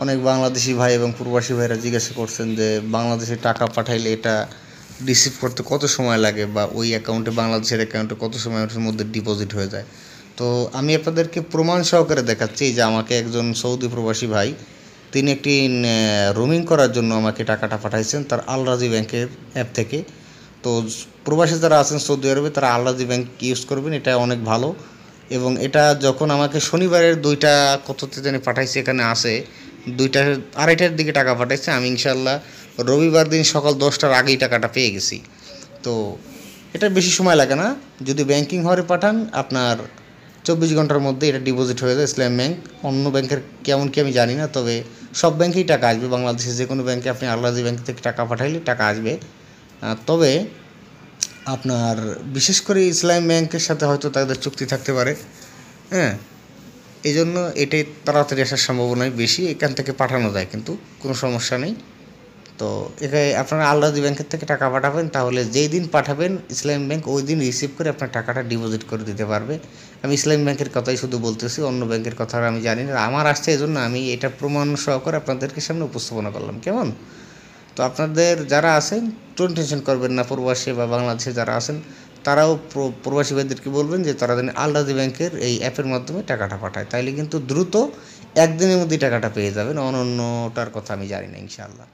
অনেক বাংলাদেশি ভাই এবং প্রবাসী ভাইরা জিজ্ঞাসা করছেন যে বাংলাদেশে টাকা পাঠাইলে এটা রিসিভ করতে কত সময় লাগে বা ওই অ্যাকাউন্টে বাংলাদেশের অ্যাকাউন্টে কত সময়ের মধ্যে ডিপোজিট হয়ে যায়। তো আমি আপনাদেরকে প্রমাণ সহকারে দেখাচ্ছি যে আমাকে একজন সৌদি প্রবাসী ভাই তিনি একটি রোমিং করার জন্য আমাকে টাকাটা পাঠাইছেন তার আল রাজি ব্যাংকের অ্যাপ থেকে। তো প্রবাসী যারা আছেন সৌদি আরবে তারা আল রাজি ব্যাংক ইউজ করবেন, এটা অনেক ভালো। এবং এটা যখন আমাকে শনিবারের 2টা কততে জানি পাঠাইছে, এখানে আসে 2টা 2:30টার দিকে টাকা পাঠাইছে, আমি ইনশাল্লাহ রবিবার দিন সকাল 10টার আগেই টাকাটা পেয়ে গেছি। তো এটা বেশি সময় লাগে না, যদি ব্যাংকিং হওয়ারে পাঠান আপনার 24 ঘন্টার মধ্যে এটা ডিপোজিট হয়ে যায় ইসলাম ব্যাংক। অন্য ব্যাংকের কেমন কি আমি জানি না, তবে সব ব্যাংকেই টাকা আসবে, বাংলাদেশের যে কোনো ব্যাংকে আপনি আল রাজি ব্যাংক থেকে টাকা পাঠাইলে টাকা আসবে। তবে আপনার বিশেষ করে ইসলাম ব্যাংকের সাথে হয়তো তাদের চুক্তি থাকতে পারে, হ্যাঁ, এই জন্য এটাই তাড়াতাড়ি আসার সম্ভাবনাই বেশি। এখান থেকে পাঠানো যায়, কিন্তু কোনো সমস্যা নেই। তো এখানে আপনারা আল রাজি ব্যাংকের থেকে টাকা পাঠাবেন, তাহলে যেই দিন পাঠাবেন ইসলাম ব্যাংক ওই দিন রিসিভ করে আপনার টাকাটা ডিপোজিট করে দিতে পারবে। আমি ইসলাম ব্যাংকের কথাই শুধু বলতেছি, অন্য ব্যাংকের কথা আমি জানি না। আমার আসছে এই জন্য আমি এটা প্রমাণ সহকারে আপনাদেরকে সামনে উপস্থাপনা করলাম, কেমন? তো আপনাদের যারা আছেন কোনো টেনশন করবেন না, প্রবাসী বা বাংলাদেশে যারা আছেন তারাও প্রবাসী ভাইদেরকে বলবেন যে তারা যেন আল রাজি ব্যাংকের এই অ্যাপের মাধ্যমে টাকাটা পাঠায়, তাইলে কিন্তু দ্রুত একদিনের মধ্যেই টাকাটা পেয়ে যাবেন। অন্যটার কথা আমি জানি না, ইনশাআল্লাহ।